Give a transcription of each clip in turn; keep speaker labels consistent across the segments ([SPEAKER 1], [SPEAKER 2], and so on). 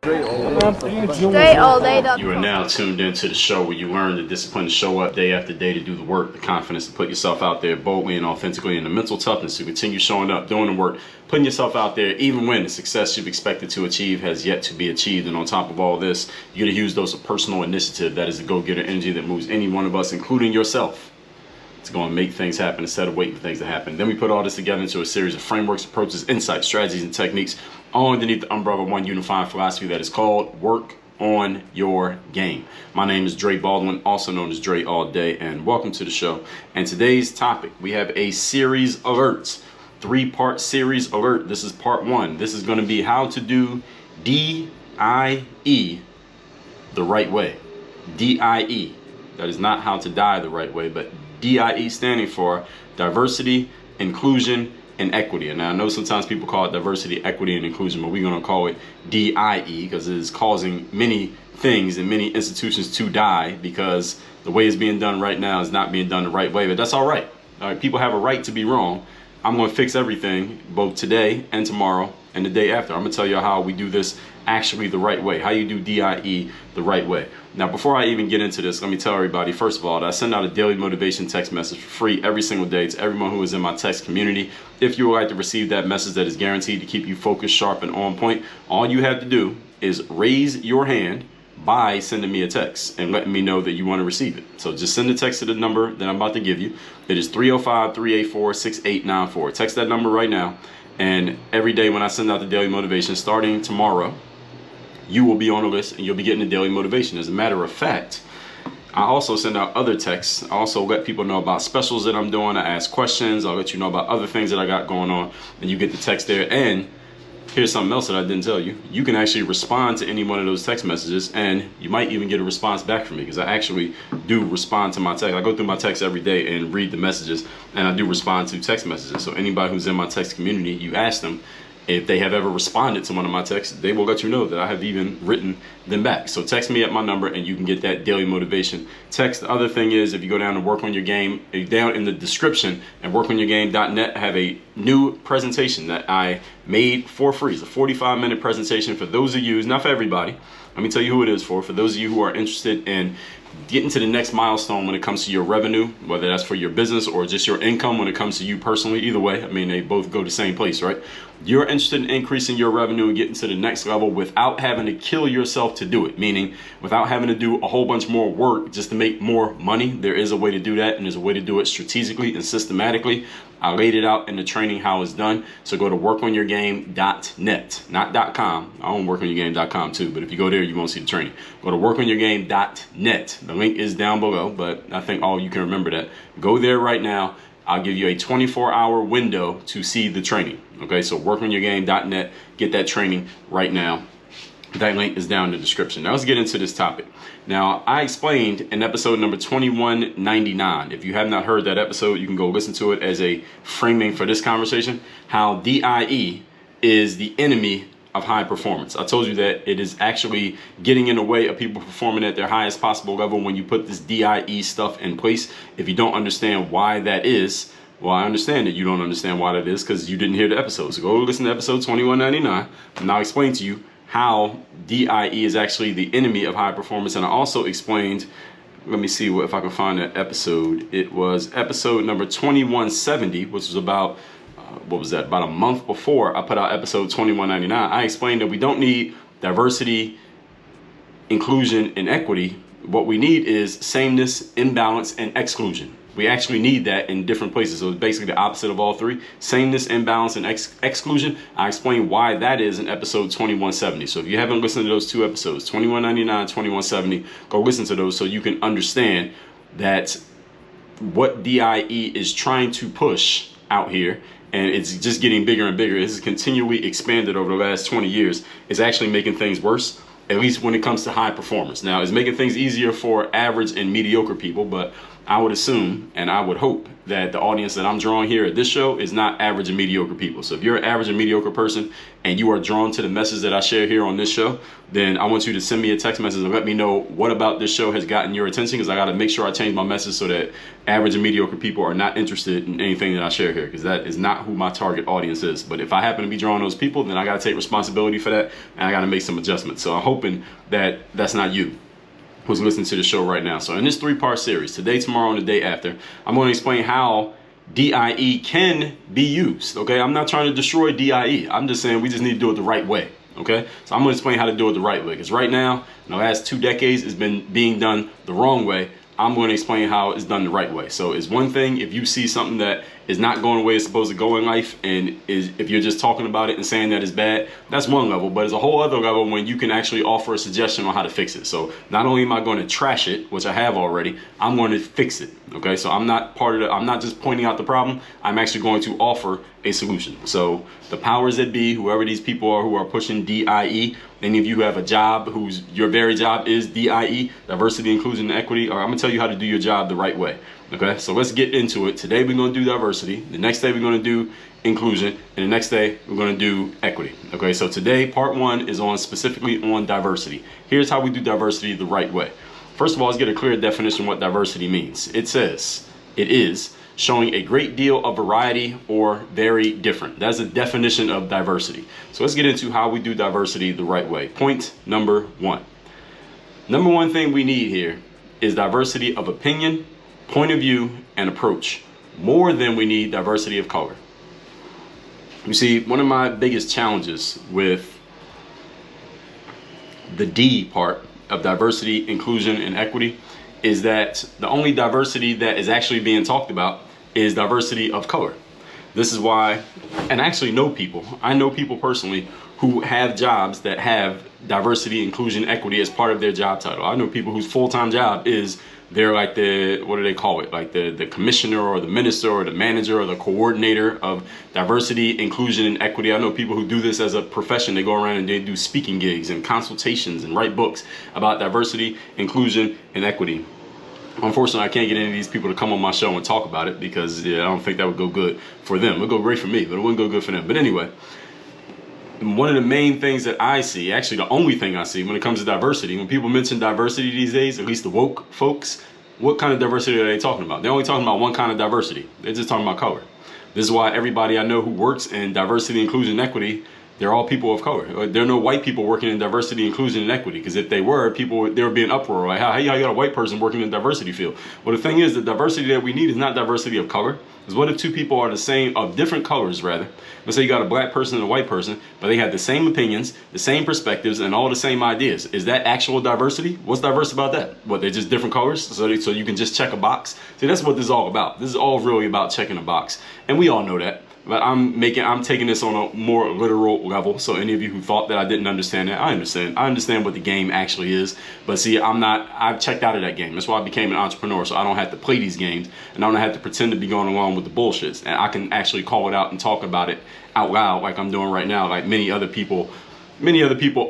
[SPEAKER 1] Straight all day.
[SPEAKER 2] You are now tuned into the show where you learn the discipline to show up day after day to do the work, the confidence to put yourself out there boldly and authentically, and the mental toughness to continue showing up, doing the work, putting yourself out there even when the success you've expected to achieve has yet to be achieved. And on top of all this, you get a huge dose of personal initiative. That is the go-getter energy that moves any one of us, including yourself, to go and make things happen instead of waiting for things to happen. Then we put all this together into a series of frameworks, approaches, insights, strategies, and techniques, all underneath the umbrella of one unifying philosophy that is called work on your game. My name is Baldwin, also known as Dre All Day, and welcome to the show. And today's topic, we have a series alerts, 3-part series alert. This is part 1. This is going to be how to do DIE the right way. DIE. That is not how to die the right way, but DIE standing for diversity, inclusion, and equity. And I know sometimes people call it diversity, equity, and inclusion, but we're going to call it DIE because it is causing many things and many institutions to die because the way it's being done right now is not being done the right way. But that's all right. All right, people have a right to be wrong. I'm going to fix everything both today and tomorrow and the day after. I'm going to tell you how we do this actually the right way, how you do DIE the right way. Now, before I even get into this, let me tell everybody, first of all, that I send out a daily motivation text message for free every single day to everyone who is in my text community. If you would like to receive that message that is guaranteed to keep you focused, sharp, and on point, all you have to do is raise your hand by sending me a text and letting me know that you want to receive it. So just send a text to the number that I'm about to give you. It is 305-384-6894. Text that number right now. And every day when I send out the daily motivation, starting tomorrow, you will be on the list and you'll be getting the daily motivation. As a matter of fact, I also send out other texts. I also let people know about specials that I'm doing. I ask questions. I'll let you know about other things that I got going on, and you get the text there. And here's something else that I didn't tell you. You can actually respond to any one of those text messages, and you might even get a response back from me because I actually do respond to my text. I go through my text every day and read the messages, and I do respond to text messages. So anybody who's in my text community, you ask them if they have ever responded to one of my texts, they will let you know that I have even written them back. So text me at my number and you can get that daily motivation text. The other thing is, if you go down to Work On Your Game, down in the description at workonyourgame.net, I have a new presentation that I made for free. It's a 45-minute presentation for those of you, it's not for everybody. Let me tell you who it is for those of you who are interested in getting to the next milestone when it comes to your revenue, whether that's for your business or just your income when it comes to you personally. Either way, I mean, they both go the same place, right? You're interested in increasing your revenue and getting to the next level without having to kill yourself to do it, meaning without having to do a whole bunch more work just to make more money. There is a way to do that, and there's a way to do it strategically and systematically. I laid it out in the training how it's done. So go to workonyourgame.net, not .com. I own workonyourgame.com too, but if you go there, you won't see the training. Go to workonyourgame.net. The link is down below, but I think all you can remember that. Go there right now. I'll give you a 24-hour window to see the training. Okay, so workonyourgame.net. Get that training right now. That link is down in the description. Now let's get into this topic. Now, I explained in episode number 2199. If you have not heard that episode, you can go listen to it as a framing for this conversation, how DIE is the enemy of high performance. I told you that it is actually getting in the way of people performing at their highest possible level when you put this DIE stuff in place. If you don't understand why that is, well, I understand that you don't understand why that is because you didn't hear the episode. So go listen to episode 2199 and I'll explain to you how DIE is actually the enemy of high performance. And I also explained, let me see if I can find that episode. It was episode number 2170, which was about, about a month before I put out episode 2199. I explained that we don't need diversity, inclusion, and equity. What we need is sameness, imbalance, and exclusion. We actually need that in different places. So it's basically the opposite of all three. Sameness, imbalance, and exclusion. I explain why that is in episode 2170. So if you haven't listened to those two episodes, 2199, 2170, go listen to those so you can understand that what DIE is trying to push out here, and it's just getting bigger and bigger. This is continually expanded over the last 20 years. It's actually making things worse, at least when it comes to high performance. Now, it's making things easier for average and mediocre people, but I would assume and I would hope that the audience that I'm drawing here at this show is not average and mediocre people. So if you're an average and mediocre person and you are drawn to the message that I share here on this show, then I want you to send me a text message and let me know what about this show has gotten your attention, because I got to make sure I change my message so that average and mediocre people are not interested in anything that I share here, because that is not who my target audience is. But if I happen to be drawing those people, then I got to take responsibility for that and I got to make some adjustments. So I'm hoping that that's not you who's listening to the show right now. So in this 3-part series, today, tomorrow, and the day after, I'm going to explain how DIE can be used. Okay, I'm not trying to destroy DIE. I'm just saying we just need to do it the right way. Okay, so I'm going to explain how to do it the right way, because right now, in the last 2 decades, it's been being done the wrong way. I'm going to explain how it's done the right way. So it's one thing if you see something that is not going the way it's supposed to go in life, and if you're just talking about it and saying that it's bad, that's one level. But it's a whole other level when you can actually offer a suggestion on how to fix it. So not only am I going to trash it, which I have already, I'm going to fix it. Okay, so I'm not just pointing out the problem. I'm actually going to offer a solution. So the powers that be, whoever these people are who are pushing DIE, any of you who have a job whose your very job is DIE, diversity, inclusion, and equity, or I'm gonna tell you how to do your job the right way. Okay, so let's get into it. Today we're gonna do diversity. The next day we're gonna do inclusion, and the next day we're gonna do equity. Okay, so today part 1 is on specifically on diversity. Here's how we do diversity the right way. First of all, let's get a clear definition of what diversity means. It says it is showing a great deal of variety or very different. That's a definition of diversity. So let's get into how we do diversity the right way. Point number 1. Number 1 thing we need here is diversity of opinion, point of view, and approach, more than we need diversity of color. You see, one of my biggest challenges with the D part of diversity, inclusion, and equity is that the only diversity that is actually being talked about is diversity of color. This is why, and I actually know people, I know people personally who have jobs that have diversity, inclusion, equity as part of their job title. I know people whose full-time job is they're like the, what do they call it? Like the commissioner or the minister or the manager or the coordinator of diversity, inclusion, and equity. I know people who do this as a profession. They go around and they do speaking gigs and consultations and write books about diversity, inclusion, and equity. Unfortunately, I can't get any of these people to come on my show and talk about it because I don't think that would go good for them. It would go great for me, but it wouldn't go good for them. But anyway, one of the main things that I see, actually the only thing I see when it comes to diversity, when people mention diversity these days, at least the woke folks, what kind of diversity are they talking about? They're only talking about one kind of diversity. They're just talking about color. This is why everybody I know who works in diversity, inclusion, and equity, they're all people of color. There are no white people working in diversity, inclusion, and equity, because if they were, there would be an uproar. Like, how you got a white person working in the diversity field? Well, the thing is, the diversity that we need is not diversity of color. Because what if 2 people are the same, of different colors rather? Let's say you got a black person and a white person, but they have the same opinions, the same perspectives, and all the same ideas. Is that actual diversity? What's diverse about that? What, they're just different colors? So you can just check a box? See, that's what this is all about. This is all really about checking a box. And we all know that. But I'm taking this on a more literal level. So any of you who thought that I didn't understand that, I understand. I understand what the game actually is. But see, I've checked out of that game. That's why I became an entrepreneur. So I don't have to play these games and I don't have to pretend to be going along with the bullshits. And I can actually call it out and talk about it out loud like I'm doing right now. Like many other people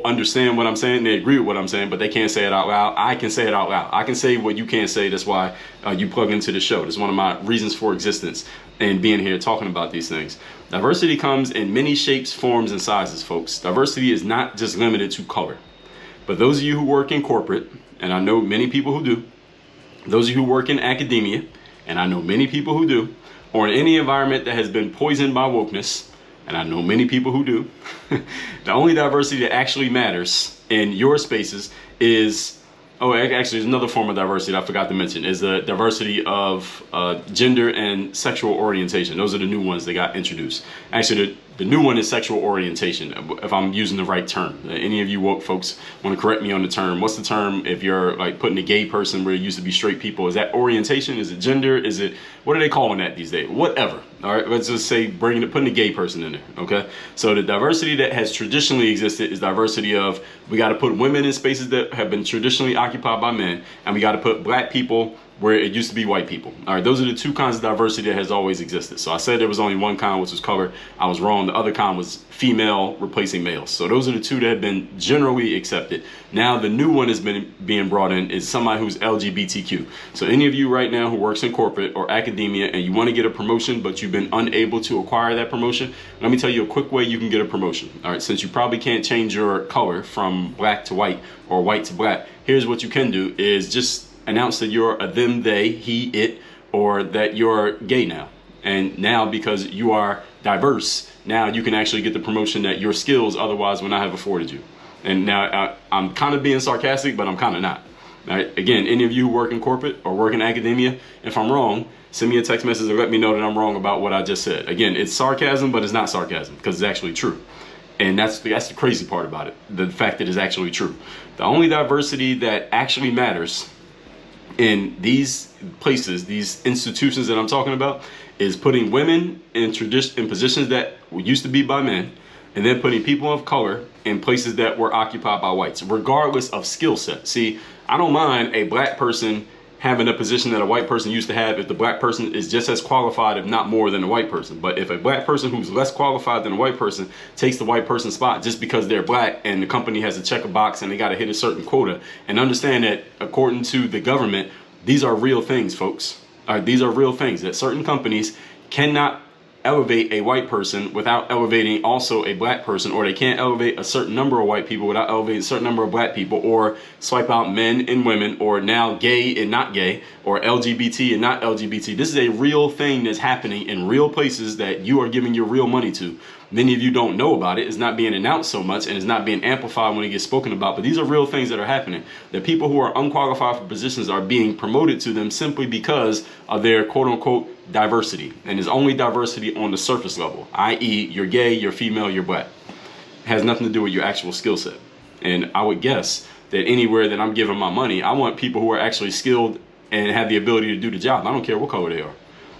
[SPEAKER 2] understand what I'm saying. They agree with what I'm saying, but they can't say it out loud. I can say it out loud. I can say what you can't say. That's why you plug into the show. That's one of my reasons for existence and being here talking about these things. Diversity comes in many shapes, forms, and sizes, folks. Diversity is not just limited to color. But those of you who work in corporate, and I know many people who do, those of you who work in academia, and I know many people who do, or in any environment that has been poisoned by wokeness, and I know many people who do, the only diversity that actually matters in your spaces is, oh, actually there's another form of diversity that I forgot to mention, is the diversity of gender and sexual orientation. Those are the new ones that got introduced. Actually, the new one is sexual orientation, if I'm using the right term. Any of you woke folks want to correct me on the term. What's the term if you're like putting a gay person where it used to be straight people? Is that orientation? Is it gender? Is it, what are they calling that these days? Whatever. All right, let's just say putting a gay person in there, okay? So the diversity that has traditionally existed is diversity of, we got to put women in spaces that have been traditionally occupied by men, and we got to put black people where it used to be white people. All right, those are the two kinds of diversity that has always existed. So I said there was only one kind, which was color. I was wrong. The other kind was female replacing males. So those are the two that have been generally accepted. Now the new one has been being brought in is somebody who's LGBTQ. So any of you right now who works in corporate or academia and you want to get a promotion, but you've been unable to acquire that promotion, let me tell you a quick way you can get a promotion. All right, since you probably can't change your color from black to white or white to black, here's what you can do is just announce that you're a them, they, he, it, or that you're gay now. And now, because you are diverse, now you can actually get the promotion that your skills otherwise would not have afforded you. And now I'm kind of being sarcastic, but I'm kind of not. All right? Again, any of you who work in corporate or work in academia, if I'm wrong, send me a text message or let me know that I'm wrong about what I just said. Again, it's sarcasm, but it's not sarcasm because it's actually true. And that's the crazy part about it, the fact that it's actually true. The only diversity that actually matters in these places, these institutions that I'm talking about, is putting women in positions that used to be by men, and then putting people of color in places that were occupied by whites, regardless of skill set. See, I don't mind a black person having a position that a white person used to have if the black person is just as qualified, if not more, than a white person. But if a black person who's less qualified than a white person takes the white person's spot just because they're black and the company has to check a box and they got to hit a certain quota, and understand that according to the government, these are real things, folks. These are real things that certain companies cannot elevate a white person without elevating also a black person, or they can't elevate a certain number of white people without elevating a certain number of black people, or swipe out men and women, or now gay and not gay, or LGBT and not LGBT. This is a real thing that's happening in real places that you are giving your real money to. Many of you don't know about it. It's not being announced so much and it's not being amplified when it gets spoken about. But these are real things that are happening. The people who are unqualified for positions are being promoted to them simply because of their quote unquote diversity. And there's only diversity on the surface level, i.e. you're gay, you're female, you're black. It has nothing to do with your actual skill set. And I would guess that anywhere that I'm giving my money, I want people who are actually skilled and have the ability to do the job. I don't care what color they are.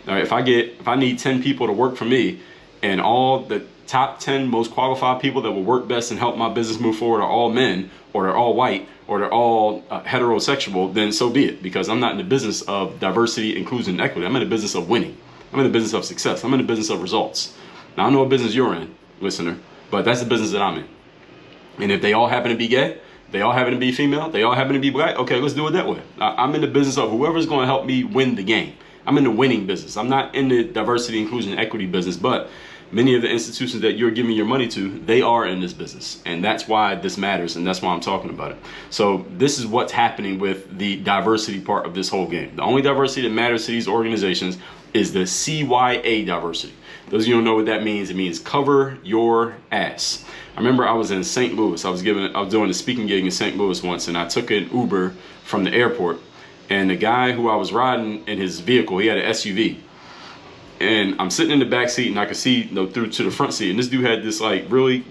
[SPEAKER 2] All right, if I need 10 people to work for me, and all the top 10 most qualified people that will work best and help my business move forward are all men, or they're all white, or they're all heterosexual, then so be it. Because I'm not in the business of diversity, inclusion, and equity. I'm in the business of winning. I'm in the business of success. I'm in the business of results. Now, I know what business you're in, listener, but that's the business that I'm in. And if they all happen to be gay, they all happen to be female, they all happen to be black, okay, let's do it that way. I'm in the business of whoever's going to help me win the game. I'm in the winning business. I'm not in the diversity, inclusion, and equity business, but many of the institutions that you're giving your money to, they are in this business. And that's why this matters, and that's why I'm talking about it. So this is what's happening with the diversity part of this whole game. The only diversity that matters to these organizations is the CYA diversity. Those of you who don't know what that means, it means cover your ass. I remember I was in St. Louis. I was doing a speaking gig in St. Louis once, and I took an Uber from the airport. And the guy who I was riding in his vehicle, he had an SUV. And I'm sitting in the back seat and I could see through to the front seat. And this dude had this like really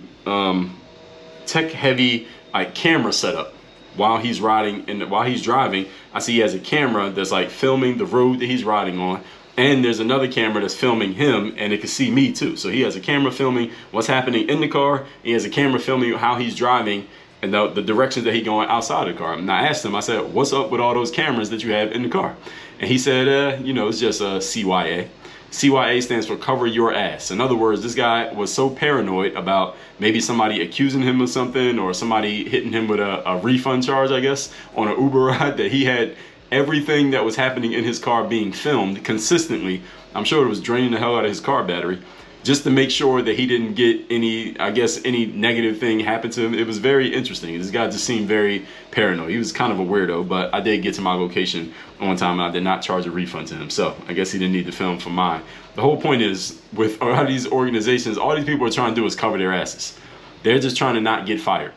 [SPEAKER 2] tech heavy like camera setup while he's riding. And while he's driving, I see he has a camera that's like filming the road that he's riding on. And there's another camera that's filming him, and it can see me too. So he has a camera filming what's happening in the car. He has a camera filming how he's driving and the directions that he's going outside of the car. And I asked him, I said, what's up with all those cameras that you have in the car? And he said, it's just a CYA. CYA stands for cover your ass. In other words, this guy was so paranoid about maybe somebody accusing him of something or somebody hitting him with a refund charge, I guess, on an Uber ride, that he had everything that was happening in his car being filmed consistently. I'm sure it was draining the hell out of his car battery, just to make sure that he didn't get any negative thing happen to him. It was very interesting. This guy just seemed very paranoid. He was kind of a weirdo, but I did get to my location on time and I did not charge a refund to him. So I guess he didn't need to film for mine. The whole point is, with a lot of these organizations, all these people are trying to do is cover their asses. They're just trying to not get fired.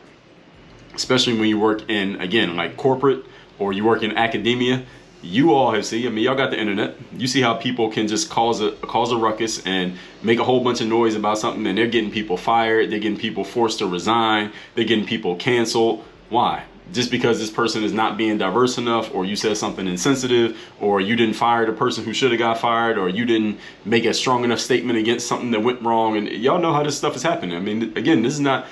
[SPEAKER 2] Especially when you work in, again, like corporate, or you work in academia. You all have seen, y'all got the internet. You see how people can just cause a ruckus and make a whole bunch of noise about something, and they're getting people fired, they're getting people forced to resign, they're getting people canceled. Why? Just because this person is not being diverse enough, or you said something insensitive, or you didn't fire the person who should have got fired, or you didn't make a strong enough statement against something that went wrong. And y'all know how this stuff is happening. I mean, again, this is not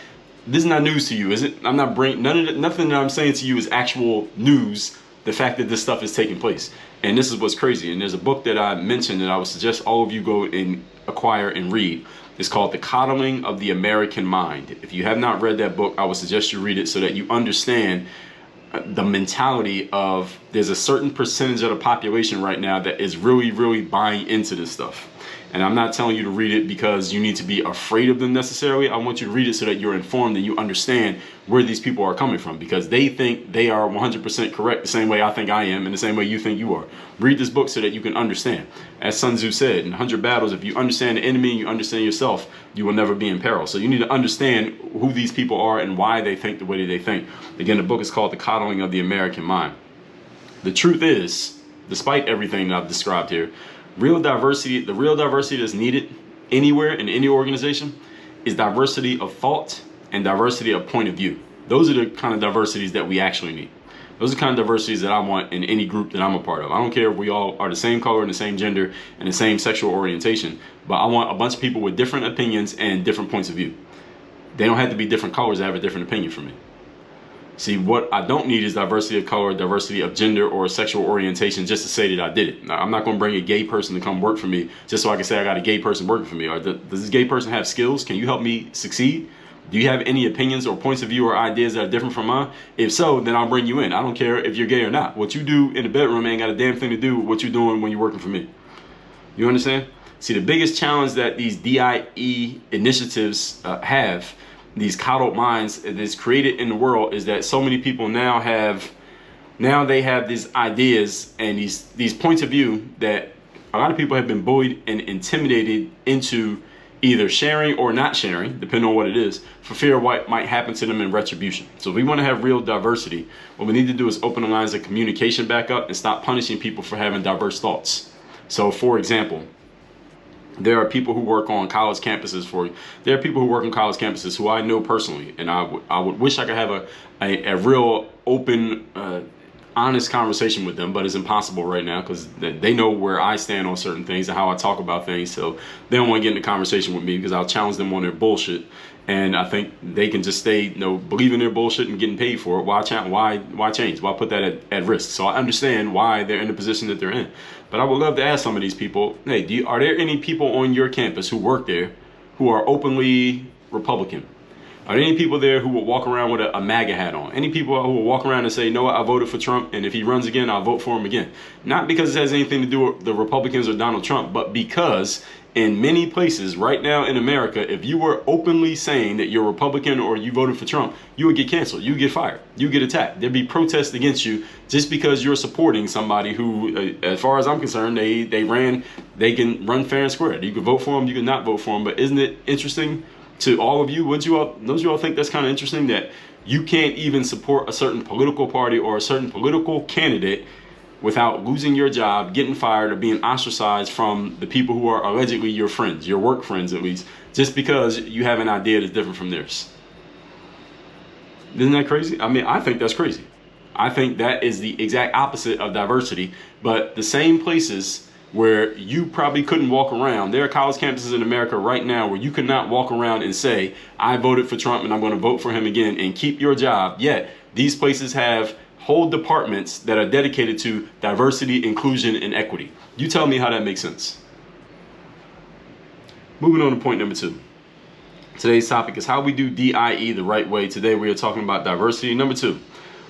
[SPEAKER 2] news to you, is it? I'm not bringing nothing that I'm saying to you is actual news the fact that this stuff is taking place. And this is what's crazy. And there's a book that I mentioned that I would suggest all of you go and acquire and read. It's called The Coddling of the American Mind. If you have not read that book, I would suggest you read it so that you understand the mentality of, there's a certain percentage of the population right now that is really, really buying into this stuff. And I'm not telling you to read it because you need to be afraid of them necessarily. I want you to read it so that you're informed and you understand where these people are coming from, because they think they are 100% correct the same way I think I am and the same way you think you are. Read this book so that you can understand. As Sun Tzu said, in 100 battles, if you understand the enemy and you understand yourself, you will never be in peril. So you need to understand who these people are and why they think the way that they think. Again, the book is called The Coddling of the American Mind. The truth is, despite everything that I've described here, the real diversity that's needed anywhere in any organization is diversity of thought and diversity of point of view. Those are the kind of diversities that we actually need. Those are the kind of diversities that I want in any group that I'm a part of. I don't care if we all are the same color and the same gender and the same sexual orientation, but I want a bunch of people with different opinions and different points of view. They don't have to be different colors to have a different opinion from me. See, what I don't need is diversity of color, diversity of gender, or sexual orientation just to say that I did it. Now, I'm not going to bring a gay person to come work for me just so I can say I got a gay person working for me. Or does this gay person have skills? Can you help me succeed? Do you have any opinions or points of view or ideas that are different from mine? If so, then I'll bring you in. I don't care if you're gay or not. What you do in the bedroom ain't got a damn thing to do with what you're doing when you're working for me. You understand? See, the biggest challenge that these DIE initiatives have, these coddled minds that's created in the world, is that so many people now they have these ideas and these points of view that a lot of people have been bullied and intimidated into either sharing or not sharing, depending on what it is, for fear of what might happen to them in retribution. So if we want to have real diversity, what we need to do is open the lines of communication back up and stop punishing people for having diverse thoughts. So for example, there are people who work on college campuses who I know personally, and I would wish I could have a real open, honest conversation with them, but it's impossible right now because they know where I stand on certain things and how I talk about things. So they don't want to get into conversation with me because I'll challenge them on their bullshit. And I think they can just stay, believing their bullshit and getting paid for it. Why change? Why put that at risk? So I understand why they're in the position that they're in. But I would love to ask some of these people, hey, are there any people on your campus who work there who are openly Republican? Are there any people there who will walk around with a MAGA hat on? Any people who will walk around and say, I voted for Trump, and if he runs again, I'll vote for him again? Not because it has anything to do with the Republicans or Donald Trump, but because in many places right now in America, if you were openly saying that you're Republican or you voted for Trump, you would get canceled, you would get fired, you would get attacked. There'd be protests against you just because you're supporting somebody who, as far as I'm concerned, they can run fair and square. You can vote for them, you can not vote for them. But isn't it interesting to all of you? Don't you all think that's kind of interesting that you can't even support a certain political party or a certain political candidate without losing your job, getting fired, or being ostracized from the people who are allegedly your friends, your work friends at least, just because you have an idea that's different from theirs? Isn't that crazy? I mean, I think that's crazy. I think that is the exact opposite of diversity. But the same places where you probably couldn't walk around, there are college campuses in America right now where you could not walk around and say, I voted for Trump and I'm going to vote for him again and keep your job. Yet these places have whole departments that are dedicated to diversity, inclusion, and equity. You tell me how that makes sense. Moving on to point number 2. Today's topic is how we do DIE the right way. Today we are talking about diversity. Number 2,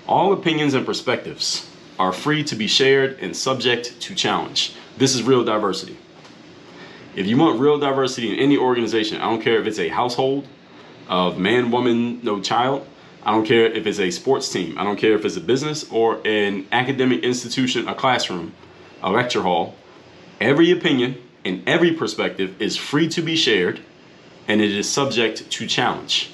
[SPEAKER 2] all opinions and perspectives are free to be shared and subject to challenge. This is real diversity. If you want real diversity in any organization, I don't care if it's a household of man, woman, no child. I don't care if it's a sports team. I don't care if it's a business or an academic institution, a classroom, a lecture hall. Every opinion and every perspective is free to be shared, and it is subject to challenge.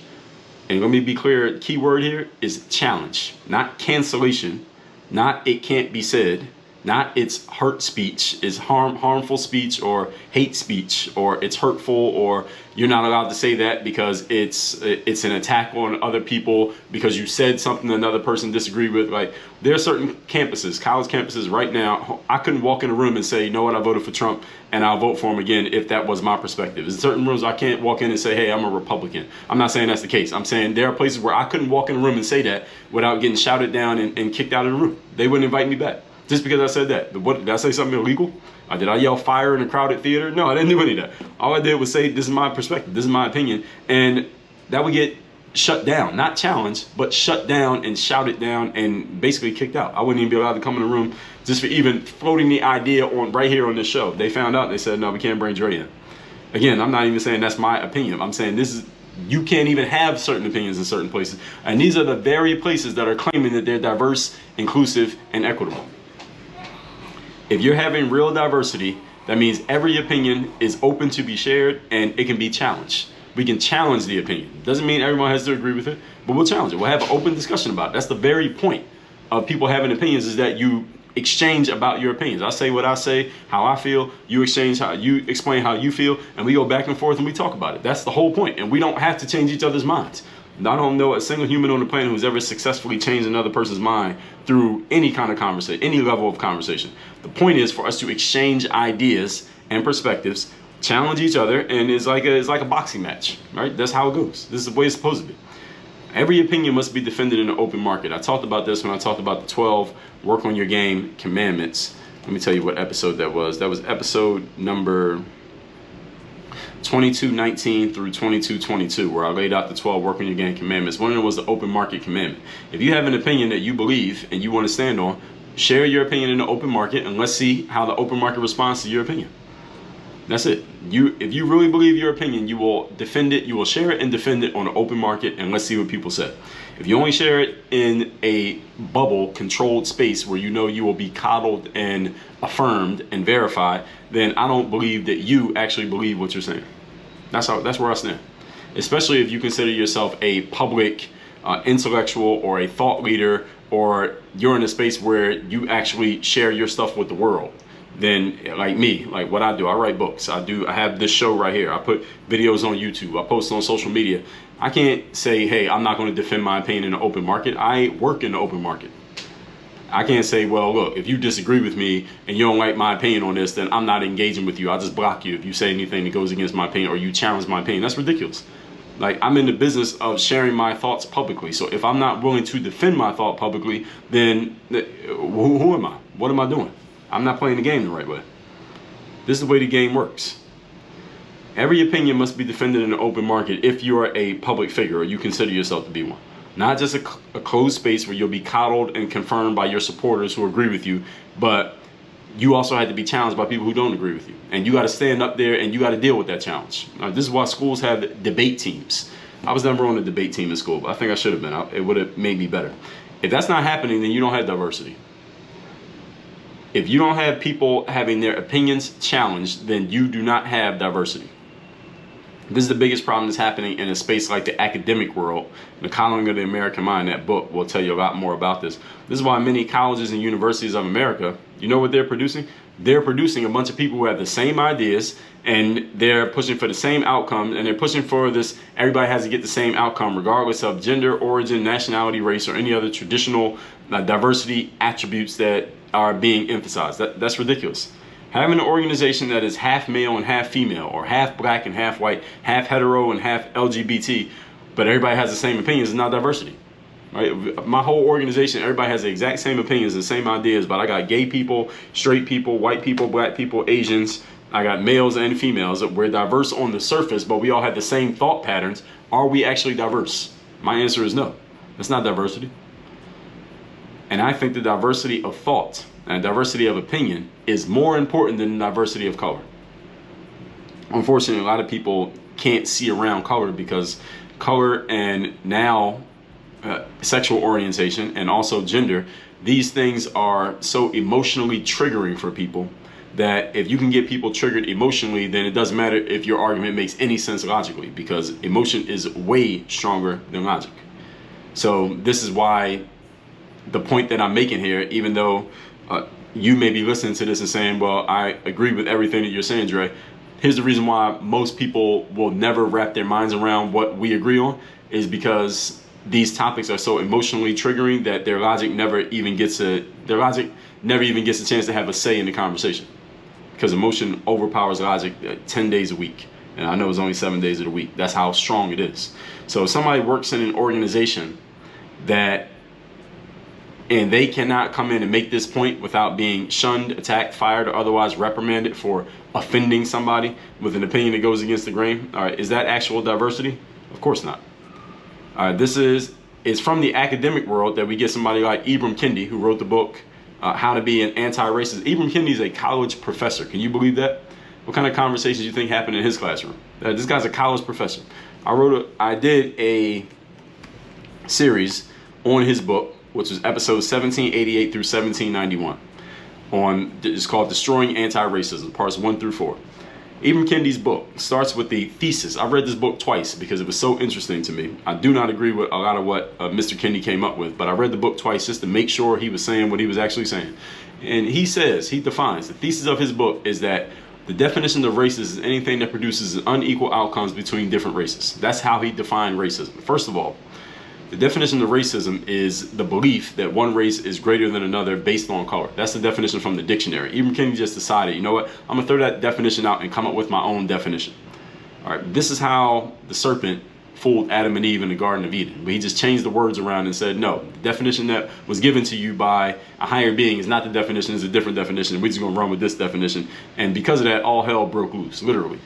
[SPEAKER 2] And let me be clear, the key word here is challenge, not cancellation, not it can't be said. Not it's hurt speech, it's harmful speech or hate speech, or it's hurtful, or you're not allowed to say that because it's an attack on other people because you said something another person disagreed with. Like, there are certain campuses, college campuses right now, I couldn't walk in a room and say, you know what, I voted for Trump and I'll vote for him again if that was my perspective. In certain rooms I can't walk in and say, hey, I'm a Republican. I'm not saying that's the case. I'm saying there are places where I couldn't walk in a room and say that without getting shouted down and kicked out of the room. They wouldn't invite me back. Just because I said that. What, did I say something illegal? Did I yell fire in a crowded theater? No, I didn't do any of that. All I did was say, this is my perspective, this is my opinion. And that would get shut down, not challenged, but shut down and shouted down and basically kicked out. I wouldn't even be allowed to come in the room just for even floating the idea on right here on this show. They found out, they said, no, we can't bring Dre in. Again, I'm not even saying that's my opinion. I'm saying this is, you can't even have certain opinions in certain places. And these are the very places that are claiming that they're diverse, inclusive, and equitable. If you're having real diversity, that means every opinion is open to be shared and it can be challenged. We can challenge the opinion. Doesn't mean everyone has to agree with it, but we'll challenge it. We'll have an open discussion about it. That's the very point of people having opinions, is that you exchange about your opinions. I say what I say, how I feel, you exchange how you explain how you feel, and we go back and forth and we talk about it. That's the whole point. And we don't have to change each other's minds. I don't know a single human on the planet who's ever successfully changed another person's mind through any kind of conversation, any level of conversation. The point is for us to exchange ideas and perspectives, challenge each other, and it's like a boxing match, right? That's how it goes. This is the way it's supposed to be. Every opinion must be defended in an open market. I talked about this when I talked about the 12 work on your game commandments. Let me tell you what episode that was. That was episode number 2219 through 2222, where I laid out the 12 work on your game commandments. One of them was the open market commandment. If you have an opinion that you believe and you want to stand on, share your opinion in the open market, and let's see how the open market responds to your opinion. That's it. If you really believe your opinion, you will defend it, you will share it and defend it on the open market, and let's see what people say. If you only share it in a bubble, controlled space where you know you will be coddled and affirmed and verified, then I don't believe that you actually believe what you're saying. That's where I stand. Especially if you consider yourself a public intellectual or a thought leader, or you're in a space where you actually share your stuff with the world. Then, like me, like what I do, I write books. I have this show right here. I put videos on YouTube. I post on social media. I can't say, hey, I'm not going to defend my opinion in the open market. I work in the open market. I can't say, well, look, if you disagree with me and you don't like my opinion on this, then I'm not engaging with you. I'll just block you if you say anything that goes against my opinion or you challenge my opinion. That's ridiculous. Like, I'm in the business of sharing my thoughts publicly. So if I'm not willing to defend my thought publicly, then who am I? What am I doing? I'm not playing the game the right way. This is the way the game works. Every opinion must be defended in the open market if you're a public figure or you consider yourself to be one. Not just a closed space where you'll be coddled and confirmed by your supporters who agree with you, but you also had to be challenged by people who don't agree with you. And you got to stand up there and you got to deal with that challenge. This is why schools have debate teams. I was never on a debate team in school, but I think I should have been. It would have made me better. If that's not happening, then you don't have diversity. If you don't have people having their opinions challenged, then you do not have diversity. This is the biggest problem that's happening in a space like the academic world. The Coloring of the American Mind, that book will tell you a lot more about this. This is why many colleges and universities of America, you know what they're producing? They're producing a bunch of people who have the same ideas, and they're pushing for the same outcome, and they're pushing for this, everybody has to get the same outcome regardless of gender, origin, nationality, race, or any other traditional diversity attributes that are being emphasized. That's ridiculous. Having an organization that is half male and half female, or half black and half white, half hetero and half LGBT, but everybody has the same opinions is not diversity. Right? My whole organization, everybody has the exact same opinions and same ideas, but I got gay people, straight people, white people, black people, Asians. I got males and females. We're diverse on the surface, but we all have the same thought patterns. Are we actually diverse? My answer is no. That's not diversity. And I think the diversity of thought and diversity of opinion is more important than the diversity of color. Unfortunately, a lot of people can't see around color because color and now sexual orientation and also gender, these things are so emotionally triggering for people that if you can get people triggered emotionally, then it doesn't matter if your argument makes any sense logically, because emotion is way stronger than logic. So this is why the point that I'm making here, even though you may be listening to this and saying, well, I agree with everything that you're saying, Dre. Here's the reason why most people will never wrap their minds around what we agree on, is because these topics are so emotionally triggering that their logic never even gets a chance to have a say in the conversation, because emotion overpowers logic 10 days a week. And I know it's only 7 days of the week. That's how strong it is. So if somebody works in an organization and they cannot come in and make this point without being shunned, attacked, fired, or otherwise reprimanded for offending somebody with an opinion that goes against the grain, all right, is that actual diversity? Of course not. All right, it's from the academic world that we get somebody like Ibram Kendi, who wrote the book, How to Be an Anti-Racist. Ibram Kendi is a college professor. Can you believe that? What kind of conversations do you think happened in his classroom? This guy's a college professor. I did a series on his book, which was episodes 1788 through 1791. It's called Destroying Anti-Racism, parts 1 through 4. Ibram Kendi's book starts with the thesis. I read this book twice because it was so interesting to me. I do not agree with a lot of what Mr. Kendi came up with, but I read the book twice just to make sure he was saying what he was actually saying. And he defines, the thesis of his book is that the definition of racist is anything that produces unequal outcomes between different races. That's how he defined racism. First of all, the definition of racism is the belief that one race is greater than another based on color. That's the definition from the dictionary. Ibram Kendi just decided, you know what, I'm gonna throw that definition out and come up with my own definition. All right, this is how the serpent fooled Adam and Eve in the Garden of Eden. But he just changed the words around and said, no, the definition that was given to you by a higher being is not the definition, it's a different definition. We're just gonna run with this definition. And because of that, all hell broke loose, literally.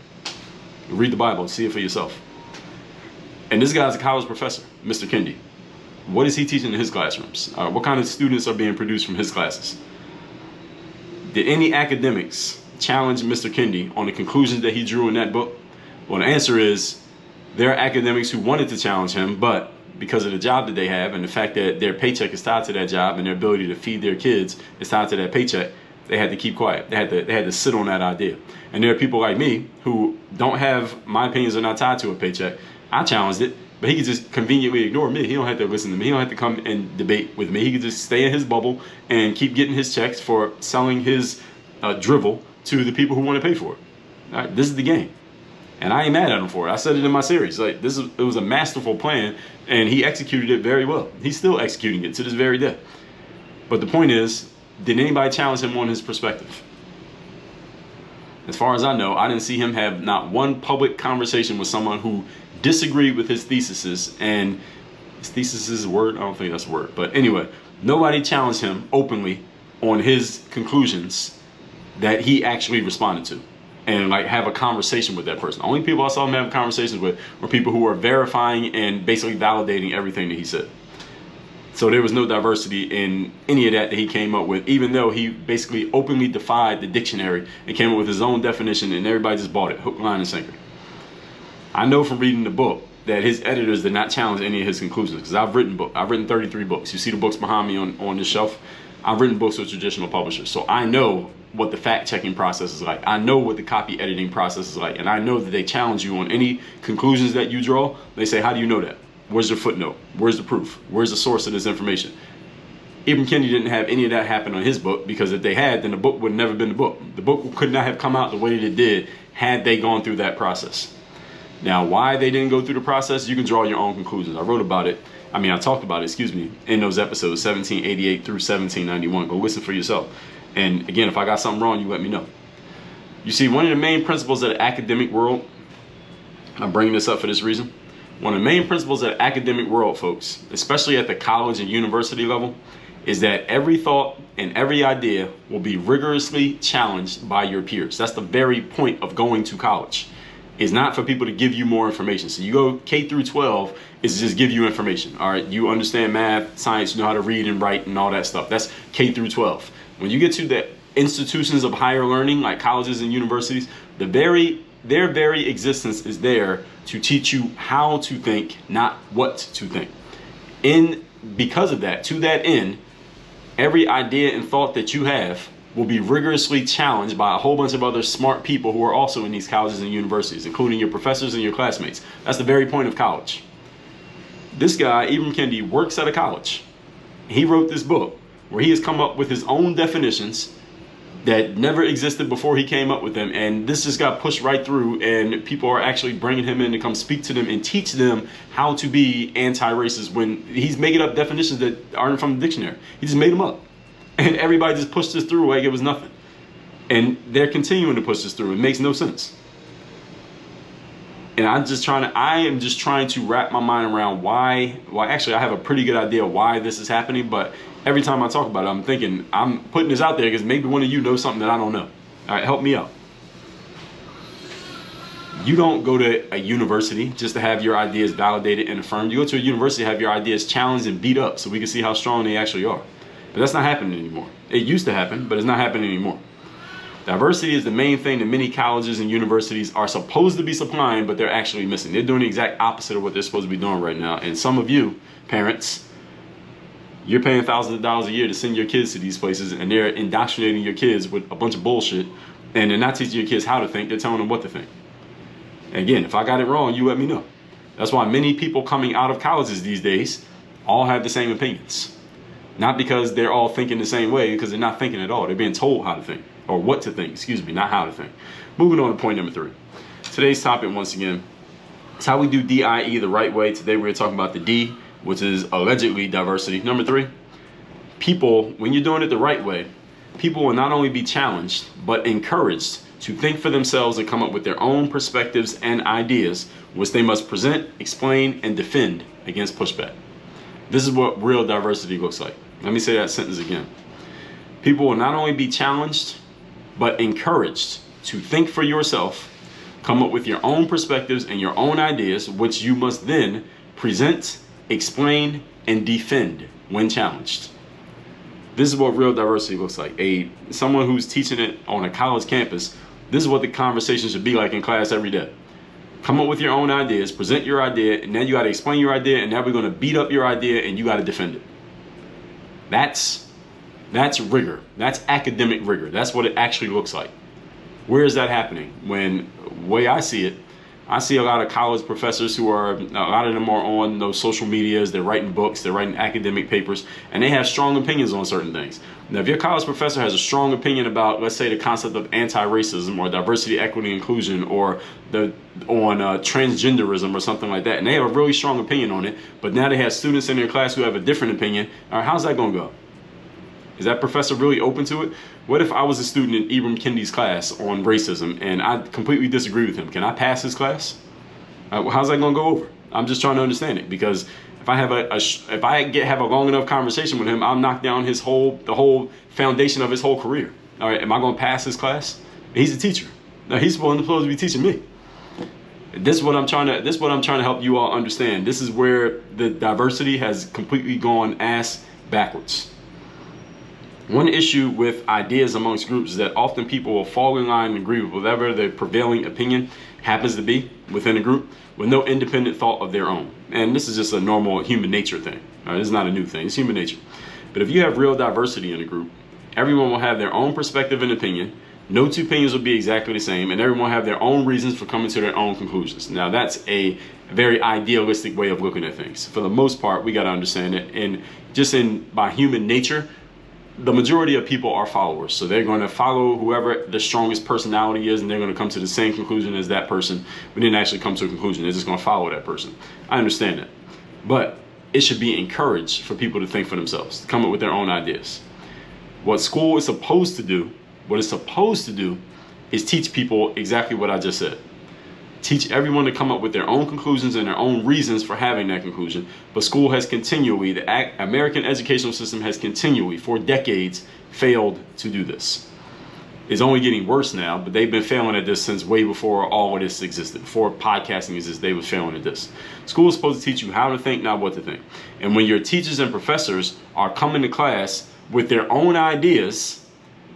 [SPEAKER 2] Read the Bible, see it for yourself. And this guy's a college professor, Mr. Kendi. What is he teaching in his classrooms? What kind of students are being produced from his classes? Did any academics challenge Mr. Kendi on the conclusions that he drew in that book? Well, the answer is there are academics who wanted to challenge him, but because of the job that they have and the fact that their paycheck is tied to that job and their ability to feed their kids is tied to that paycheck, they had to keep quiet. They had to sit on that idea. And there are people like me who don't have, my opinions are not tied to a paycheck. I challenged it, but he could just conveniently ignore me. He don't have to listen to me. He don't have to come and debate with me. He could just stay in his bubble and keep getting his checks for selling his drivel to the people who want to pay for it. All right, this is the game. And I ain't mad at him for it. I said it in my series. It was a masterful plan, and he executed it very well. He's still executing it to this very day. But the point is, did anybody challenge him on his perspective? As far as I know, I didn't see him have not one public conversation with someone who disagreed with his theses. And his thesis is a word? I don't think that's a word. But anyway, nobody challenged him openly on his conclusions that he actually responded to and have a conversation with that person. The only people I saw him have conversations with were people who were verifying and basically validating everything that he said. So there was no diversity in any of that he came up with, even though he basically openly defied the dictionary and came up with his own definition, and everybody just bought it, hook, line, and sinker. I know from reading the book that his editors did not challenge any of his conclusions, because I've written 33 books. You see the books behind me on this shelf. I've written books with traditional publishers, so I know what the fact-checking process is like. I know what the copy editing process is like, and I know that they challenge you on any conclusions that you draw. They say, how do you know that? Where's your footnote? Where's the proof? Where's the source of this information? Ibram Kendi didn't have any of that happen on his book, because if they had, then the book would have never been the book. The book could not have come out the way that it did had they gone through that process. Now, why they didn't go through the process, you can draw your own conclusions. I talked about it, in those episodes, 1788 through 1791. Go listen for yourself. And again, if I got something wrong, you let me know. You see, one of the main principles of the academic world, I'm bringing this up for this reason. One of the main principles of the academic world, folks, especially at the college and university level, is that every thought and every idea will be rigorously challenged by your peers. That's the very point of going to college. It's not for people to give you more information. So you go K through 12 is just give you information. All right, you understand math, science, you know how to read and write and all that stuff. That's K through 12. When you get to the institutions of higher learning, like colleges and universities, their very existence is there to teach you how to think, not what to think. Because of that, to that end, every idea and thought that you have will be rigorously challenged by a whole bunch of other smart people who are also in these colleges and universities, including your professors and your classmates. That's the very point of college. This guy, Ibram Kendi, works at a college. He wrote this book where he has come up with his own definitions that never existed before he came up with them, and this just got pushed right through, and people are actually bringing him in to come speak to them and teach them how to be anti-racist when he's making up definitions that aren't from the dictionary. He just made them up, and everybody just pushed this through like it was nothing, and they're continuing to push this through. It makes no sense. And I am just trying to wrap my mind around why. Well, actually, I have a pretty good idea why this is happening, but every time I talk about it, I'm thinking, I'm putting this out there because maybe one of you knows something that I don't know. All right, help me out. You don't go to a university just to have your ideas validated and affirmed. You go to a university to have your ideas challenged and beat up so we can see how strong they actually are. But that's not happening anymore. It used to happen, but it's not happening anymore. Diversity is the main thing that many colleges and universities are supposed to be supplying, but they're actually missing. They're doing the exact opposite of what they're supposed to be doing right now. And some of you, parents, you're paying thousands of dollars a year to send your kids to these places, and they're indoctrinating your kids with a bunch of bullshit, and they're not teaching your kids how to think, they're telling them what to think. And again, if I got it wrong, you let me know. That's why many people coming out of colleges these days all have the same opinions. Not because they're all thinking the same way, because they're not thinking at all. They're being told how to think. Or what to think, not how to think. Moving on to point number 3. Today's topic, once again, is how we do DIE the right way. Today we're talking about the D, which is allegedly diversity. Number 3, people, when you're doing it the right way, people will not only be challenged, but encouraged to think for themselves and come up with their own perspectives and ideas, which they must present, explain, and defend against pushback. This is what real diversity looks like. Let me say that sentence again. People will not only be challenged, but encouraged to think for yourself, come up with your own perspectives and your own ideas, which you must then present, explain, and defend when challenged. This is what real diversity looks like. Someone who's teaching it on a college campus, this is what the conversation should be like in class every day. Come up with your own ideas, present your idea, and then you got to explain your idea, and now we're going to beat up your idea, and you got to defend it. That's rigor. That's academic rigor. That's what it actually looks like. Where is that happening? When, the way I see it, I see a lot of college professors a lot of them are on those social medias, they're writing books, they're writing academic papers, and they have strong opinions on certain things. Now, if your college professor has a strong opinion about, let's say, the concept of anti-racism or diversity, equity, inclusion, or on transgenderism or something like that, and they have a really strong opinion on it, but now they have students in their class who have a different opinion, all right, how's that going to go? Is that professor really open to it? What if I was a student in Ibram Kendi's class on racism and I completely disagree with him? Can I pass his class? How's that going to go over? I'm just trying to understand it, because if I have have a long enough conversation with him, I'll knock down the whole foundation of his whole career. All right, am I going to pass his class? He's a teacher. Now he's supposed to be teaching me. This is what I'm trying to help you all understand. This is where the diversity has completely gone ass backwards. One issue with ideas amongst groups is that often people will fall in line and agree with whatever the prevailing opinion happens to be within a group with no independent thought of their own. And this is just a normal human nature thing. This is not a new thing. It's human nature. But if you have real diversity in a group, everyone will have their own perspective and opinion. No two opinions will be exactly the same, and everyone will have their own reasons for coming to their own conclusions. Now, that's a very idealistic way of looking at things. For the most part, we got to understand it. And by human nature, the majority of people are followers. So they're going to follow whoever the strongest personality is, and they're going to come to the same conclusion as that person. We didn't actually come to a conclusion. They're just going to follow that person. I understand that. But it should be encouraged for people to think for themselves, to come up with their own ideas. What school is supposed to do, is teach people exactly what I just said. Teach everyone to come up with their own conclusions and their own reasons for having that conclusion. But school has the American educational system has continually, for decades, failed to do this. It's only getting worse now, but they've been failing at this since way before all of this existed. Before podcasting existed, they were failing at this. School is supposed to teach you how to think, not what to think. And when your teachers and professors are coming to class with their own ideas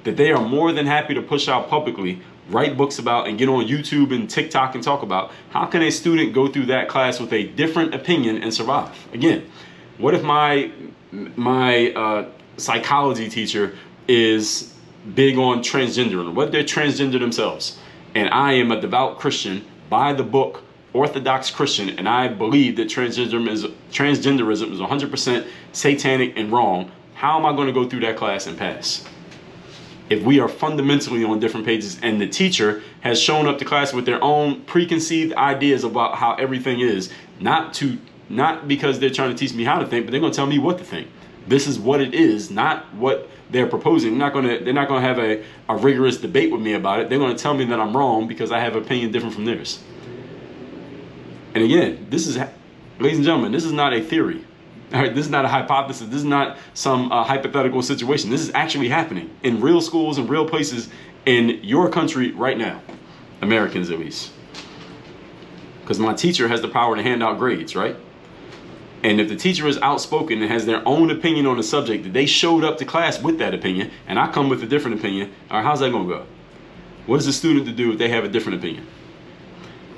[SPEAKER 2] that they are more than happy to push out publicly, write books about, and get on YouTube and TikTok and talk about, how can a student go through that class with a different opinion and survive? Again, what if my psychology teacher is big on transgenderism? What if they're transgender themselves? And I am a devout Christian, by the book, Orthodox Christian, and I believe that transgenderism is 100% satanic and wrong. how am I going to go through that class and pass? If we are fundamentally on different pages and the teacher has shown up to class with their own preconceived ideas about how everything is, not because they're trying to teach me how to think, but they're going to tell me what to think. This is what it is, not what they're proposing. They're not going to have a rigorous debate with me about it. They're going to tell me that I'm wrong because I have an opinion different from theirs. And again, ladies and gentlemen, this is not a theory. All right, this is not a hypothesis. This is not some hypothetical situation. This is actually happening in real schools and real places in your country right now. Americans, at least. Because my teacher has the power to hand out grades, right? And if the teacher is outspoken and has their own opinion on the subject, that they showed up to class with that opinion, and I come with a different opinion, all right, how's that going to go? What is the student to do if they have a different opinion?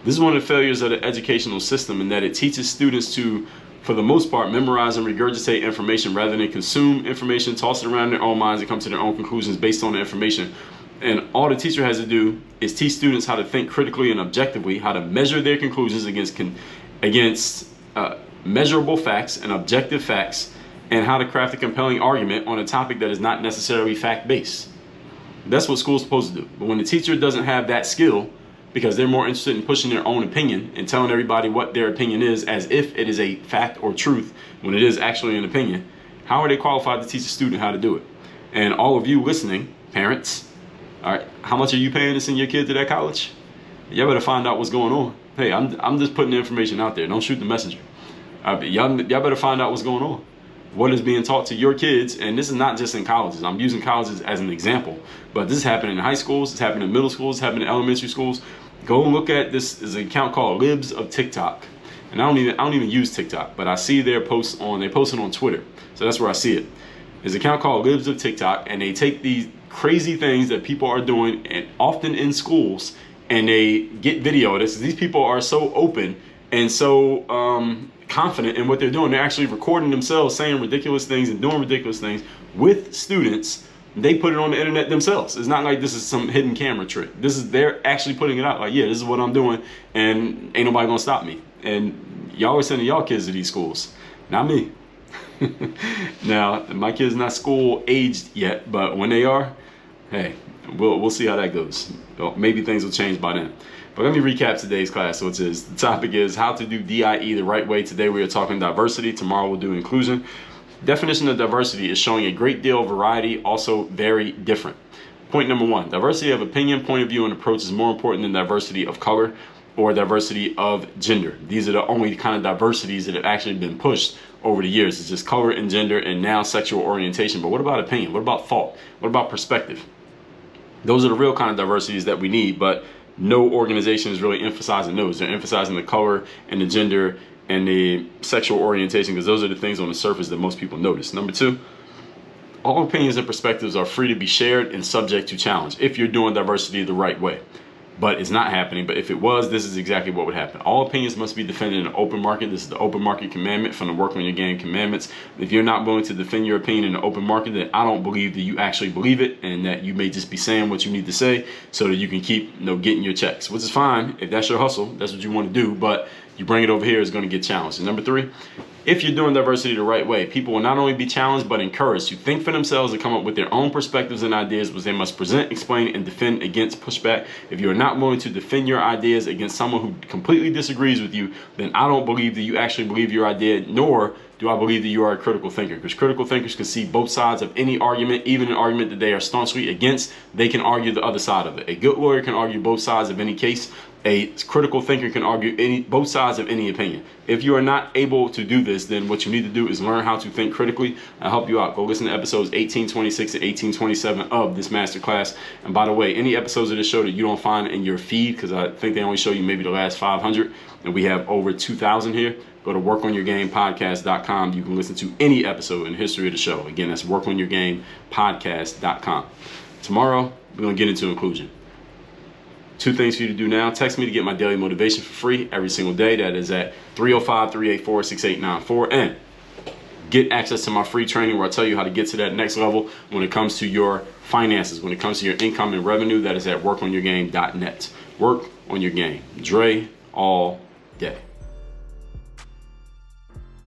[SPEAKER 2] This is one of the failures of the educational system, in that it teaches students to, for the most part, memorize and regurgitate information rather than consume information, toss it around in their own minds, and come to their own conclusions based on the information. And all the teacher has to do is teach students how to think critically and objectively, how to measure their conclusions against measurable facts and objective facts, and how to craft a compelling argument on a topic that is not necessarily fact-based. That's what school's supposed to do. But when the teacher doesn't have that skill, because they're more interested in pushing their own opinion and telling everybody what their opinion is as if it is a fact or truth when it is actually an opinion, how are they qualified to teach a student how to do it? And all of you listening, parents, all right, how much are you paying to send your kid to that college? Y'all better find out what's going on. Hey, I'm just putting the information out there. Don't shoot the messenger. Y'all better find out what's going on. What is being taught to your kids? And this is not just in colleges. I'm using colleges as an example, but this is happening in high schools. It's happening in middle schools. It's happening in elementary schools. Go and look at this. Is an account called Libs of TikTok, and I don't even use TikTok, but I see their posts they post it on Twitter, so that's where I see it. There's an account called Libs of TikTok, and they take these crazy things that people are doing, and often in schools, and they get video of this. These people are so open and so confident in what they're doing. They're actually recording themselves saying ridiculous things and doing ridiculous things with students. They put it on the internet themselves. It's not like this is some hidden camera trick. They're actually putting it out like, yeah, this is what I'm doing, and ain't nobody gonna stop me. And y'all are sending y'all kids to these schools, not me. Now, my kid's not school aged yet, but when they are, hey, we'll see how that goes. Well, maybe things will change by then. But let me recap today's class, which is, the topic is how to do DIE the right way. Today we are talking diversity. Tomorrow we'll do inclusion. Definition of diversity is showing a great deal of variety, also very different. Point number one, diversity of opinion, point of view, and approach is more important than diversity of color or diversity of gender. These are the only kind of diversities that have actually been pushed over the years. It's just color and gender and now sexual orientation. But what about opinion? What about thought? What about perspective? Those are the real kind of diversities that we need, but no organization is really emphasizing those. They're emphasizing the color and the gender and the sexual orientation, because those are the things on the surface that most people notice. Number two, all opinions and perspectives are free to be shared and subject to challenge if you're doing diversity the right way. But it's not happening. But if it was, this is exactly what would happen. All opinions must be defended in an open market. This is the open market commandment from the Work on Your Game commandments. If you're not willing to defend your opinion in the open market, then I don't believe that you actually believe it, and that you may just be saying what you need to say so that you can keep, getting your checks, which is fine. If that's your hustle, that's what you want to do, but you bring it over here, is going to get challenged. And number three, if you're doing diversity the right way, people will not only be challenged but encouraged to think for themselves and come up with their own perspectives and ideas, which they must present, explain, and defend against pushback. If you are not willing to defend your ideas against someone who completely disagrees with you, then I don't believe that you actually believe your idea, nor do I believe that you are a critical thinker. Because critical thinkers can see both sides of any argument, even an argument that they are staunchly against. They can argue the other side of it. A good lawyer can argue both sides of any case. A critical thinker can argue both sides of any opinion. If you are not able to do this, then what you need to do is learn how to think critically. I'll help you out. Go listen to episodes 1826 and 1827 of this masterclass. And by the way, any episodes of this show that you don't find in your feed, because I think they only show you maybe the last 500, and we have over 2,000 here, go to workonyourgamepodcast.com. You can listen to any episode in the history of the show. Again, that's workonyourgamepodcast.com. Tomorrow, we're going to get into inclusion. 2 things for you to do now. Text me to get my daily motivation for free every single day. That is at 305-384-6894. And get access to my free training where I tell you how to get to that next level when it comes to your finances, when it comes to your income and revenue. That is at workonyourgame.net. Work on your game. Dre all day.